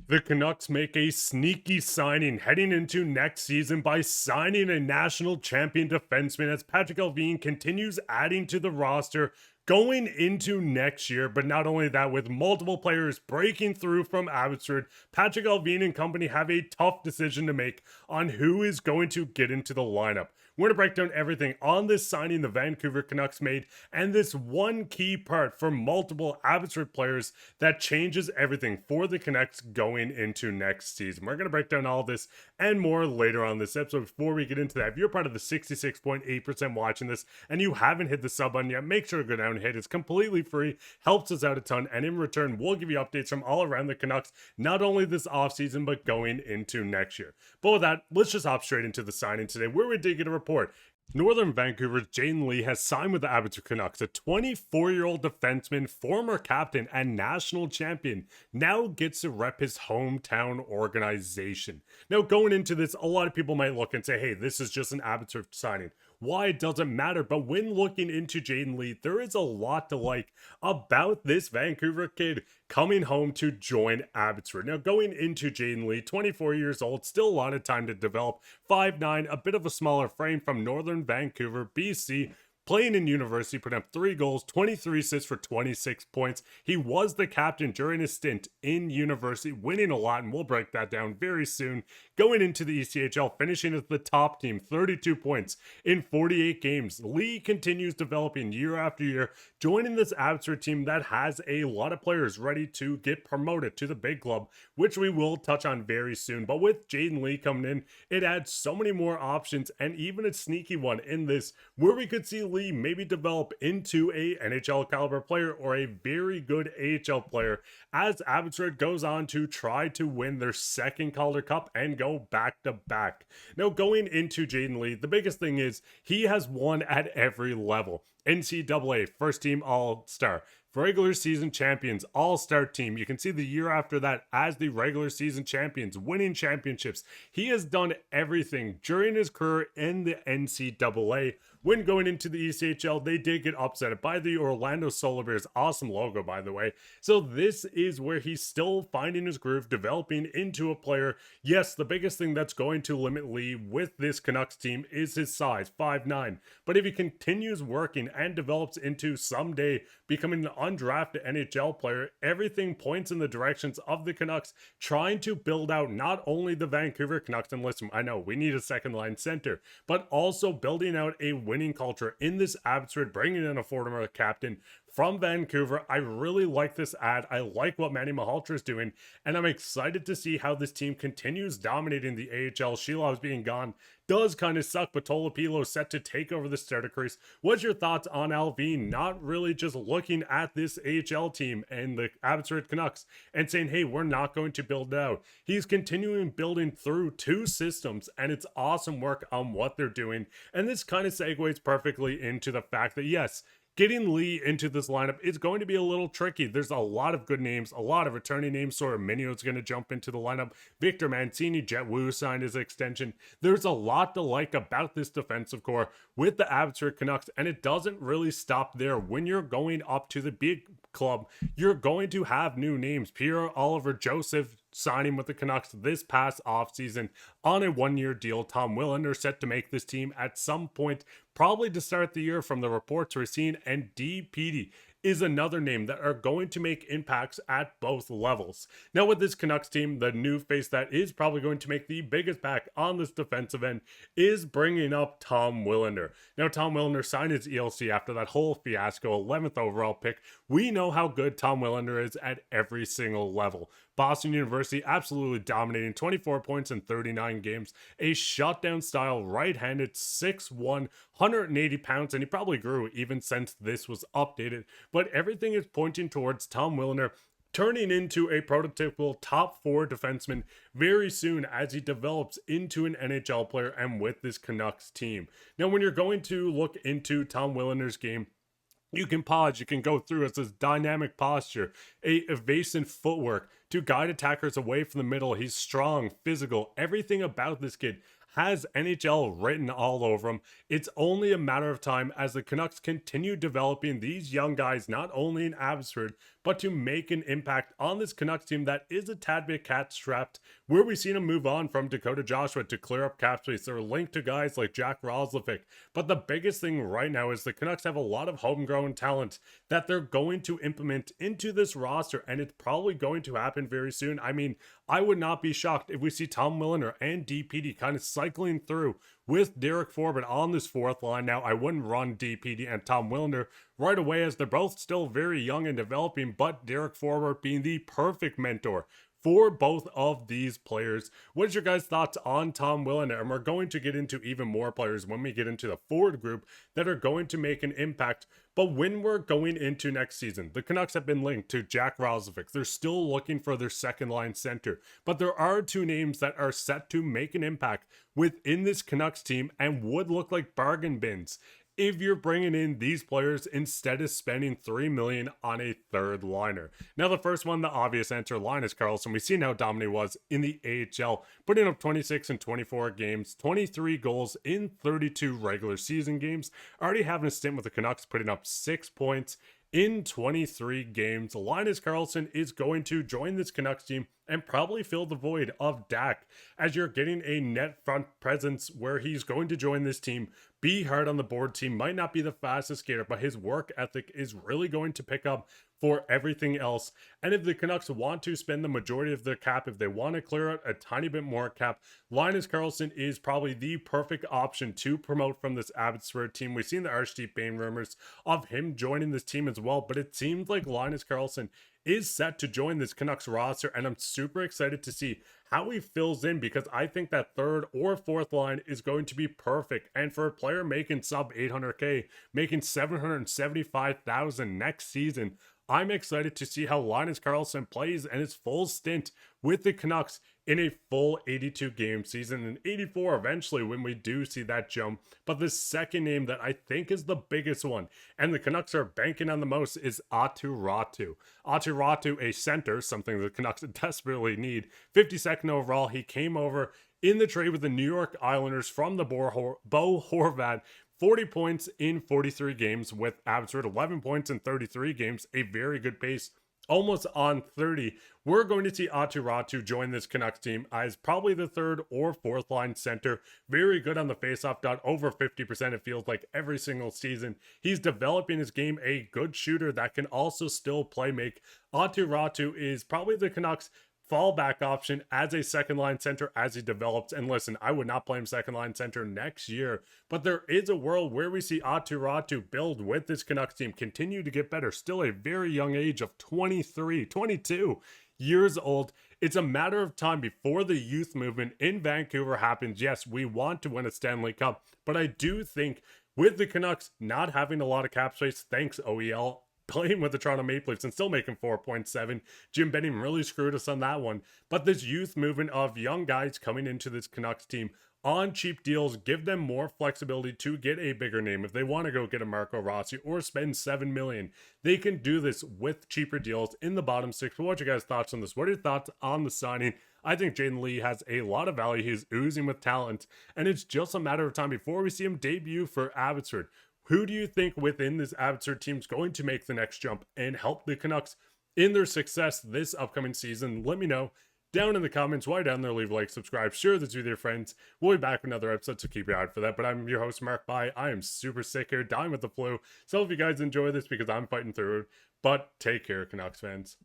The Canucks make a sneaky signing heading into next season by signing a national champion defenseman as Patrik Allvin continues adding to the roster going into next year. But not only that, with multiple players breaking through from Abbotsford, Patrik Allvin and company have a tough decision to make on who is going to get into the lineup. We're going to break down everything on this signing the Vancouver Canucks made and this one key part for multiple Abbotsford players that changes everything for the Canucks going into next season. We're going to break down all this and more later on this episode. Before we get into that, if you're part of the 66.8% watching this and you haven't hit the sub button yet, make sure to go down and hit. It's completely free, helps us out a ton, and in return, we'll give you updates from all around the Canucks, not only this offseason, but going into next year. But with that, let's just hop straight into the signing today, where we did get a report. Northern Vancouver's Jayden Lee has signed with the Abbotsford Canucks. A 24-year-old defenseman, former captain, and national champion now gets to rep his hometown organization. Now, going into this, a lot of people might look and say, hey, this is just an Abbotsford signing. Why, it doesn't matter. But when looking into Jayden Lee, there is a lot to like about this Vancouver kid coming home to join Abbotsford. Now, going into Jayden Lee, 24 years old, still a lot of time to develop. 5'9", a bit of a smaller frame from Northern Vancouver, BC. Playing in university, put up 3 goals, 23 assists for 26 points. He was the captain during his stint in university, winning a lot, and we'll break that down very soon. Going into the ECHL, finishing as the top team, 32 points in 48 games. Lee continues developing year after year, joining this Abbotsford team that has a lot of players ready to get promoted to the big club, which we will touch on very soon. But with Jayden Lee coming in, it adds so many more options, and even a sneaky one in this, where we could see Lee maybe develop into a NHL caliber player or a very good AHL player as Abbotsford goes on to try to win their second Calder Cup and go back to back. Now, going into Jayden Lee, the biggest thing is he has won at every level. NCAA first team all-star, regular season champions, all-star team. You can see the year after that as the regular season champions, winning championships. He has done everything during his career in the NCAA. When going into the ECHL, they did get upset by the Orlando Solar Bears. Awesome logo, by the way. So this is where he's still finding his groove, developing into a player. Yes, the biggest thing that's going to limit Lee with this Canucks team is his size, 5'9". But if he continues working and develops into someday becoming an undrafted NHL player, everything points in the directions of the Canucks trying to build out not only the Vancouver Canucks, and listen, I know we need a second line center, but also building out a winning culture in this Abbotsford, bringing in a former captain from Vancouver. I really like this ad. I like what Manny Malhotra is doing, and I'm excited to see how this team continues dominating the AHL. Shilov's being gone does kind of suck, but Tolopilo set to take over the starter crease. What's your thoughts on Allvin not really just looking at this AHL team and the Abbotsford Canucks and saying, hey, we're not going to build it out? He's continuing building through 2 systems, and it's awesome work on what they're doing. And this kind of segues perfectly into the fact that, yes, getting Lee into this lineup is going to be a little tricky. There's a lot of good names, a lot of returning names. Sora Minio's going to jump into the lineup. Victor Mancini, Jet Wu signed his extension. There's a lot to like about this defensive core with the Abbotsford Canucks, and it doesn't really stop there. When you're going up to the big club, you're going to have new names. Pierre Oliver Joseph signing with the Canucks this past offseason on a 1-year deal. Tom Wilander set to make this team at some point, probably to start the year from the reports we're seeing, and DPD is another name that are going to make impacts at both levels. Now with this Canucks team, the new face that is probably going to make the biggest back on this defensive end is bringing up Tom Wilander. Now Tom Wilander signed his ELC after that whole fiasco, 11th overall pick. We know how good Tom Wilander is at every single level. Boston University absolutely dominating, 24 points in 39 games, a shutdown style right-handed, 6'1", 180 pounds, and he probably grew even since this was updated. But everything is pointing towards Tom Wilander turning into a prototypical top 4 defenseman very soon as he develops into an NHL player and with this Canucks team. Now, when you're going to look into Tom Wilander's game, you can pause, you can go through as this dynamic posture, a evasive footwork to guide attackers away from the middle. He's strong, physical, everything about this kid has NHL written all over him. It's only a matter of time as the Canucks continue developing these young guys, not only in Abbotsford, but to make an impact on this Canucks team that is a tad bit cat-strapped, where we've seen him move on from Dakota Joshua to clear up cap space. They're linked to guys like Jack Roslovic, but the biggest thing right now is the Canucks have a lot of homegrown talent that they're going to implement into this roster, and it's probably going to happen very soon. I mean, I would not be shocked if we see Tom Wilander and DPD kind of cycling through with Derek Forbin on this fourth line. Now, I wouldn't run DPD and Tom Wilander right away as they're both still very young and developing, but Derek Forbin being the perfect mentor for both of these players. What is your guys' thoughts on Tom Wilander? And we're going to get into even more players when we get into the forward group that are going to make an impact. But when we're going into next season, the Canucks have been linked to Jack Roslovic. They're still looking for their second line center, but there are two names that are set to make an impact within this Canucks team and would look like bargain bins if you're bringing in these players instead of spending $3 million on a third liner. Now, the first one, the obvious answer, Linus Karlsson. We've seen how dominant he was in the AHL, putting up 26 in 24 games, 23 goals in 32 regular season games, already having a stint with the Canucks, putting up 6 points in 23 games. Linus Karlsson is going to join this Canucks team and probably fill the void of Dak, as you're getting a net front presence where he's going to join this team, be hard on the board team, might not be the fastest skater, but his work ethic is really going to pick up for everything else. And if the Canucks want to spend the majority of their cap, if they want to clear out a tiny bit more cap, Linus Karlsson is probably the perfect option to promote from this Abbotsford team. We've seen the Archdeep Bane rumors of him joining this team as well, but it seems like Linus Karlsson is set to join this Canucks roster, and I'm super excited to see how he fills in, because I think that third or fourth line is going to be perfect. And for a player making sub 800K, making 775,000 next season, I'm excited to see how Linus Karlsson plays and his full stint with the Canucks in a full 82 game season, and 84 eventually when we do see that jump. But the second name that I think is the biggest one, and the Canucks are banking on the most, is Aatu. Aatu Raty, a center, something the Canucks desperately need. 52nd overall, he came over in the trade with the New York Islanders from the Bo Horvat. 40 points in 43 games with Abbotsford, 11 points in 33 games, a very good pace, almost on 30. We're going to see Aatu Raty join this Canucks team as probably the third or fourth line center. Very good on the faceoff dot, over 50% it feels like every single season. He's developing his game, a good shooter that can also still play make. Aatu Raty is probably the Canucks fallback option as a second line center as he develops. And listen, I would not play him second line center next year, but there is a world where we see Aatu Raty build with this Canucks team, continue to get better. Still a very young age of 22 years old. It's a matter of time before the youth movement in Vancouver happens. Yes, we want to win a Stanley Cup, but I do think with the Canucks not having a lot of cap space, thanks OEL, playing with the Toronto Maple Leafs and still making 4.7. Jim Benning really screwed us on that one. But this youth movement of young guys coming into this Canucks team on cheap deals give them more flexibility to get a bigger name. If they want to go get a Marco Rossi or spend $7 million, they can do this with cheaper deals in the bottom six. But what's your guys' thoughts on this? What are your thoughts on the signing? I think Jayden Lee has a lot of value. He's oozing with talent, and it's just a matter of time before we see him debut for Abbotsford. Who do you think within this Abbotsford team is going to make the next jump and help the Canucks in their success this upcoming season? Let me know down in the comments. While you're down there, leave a like, subscribe, share this with your friends. We'll be back with another episode, so keep your eye out for that. But I'm your host, Mark Bye. I am super sick here, dying with the flu. So if you guys enjoy this, because I'm fighting through it. But take care, Canucks fans.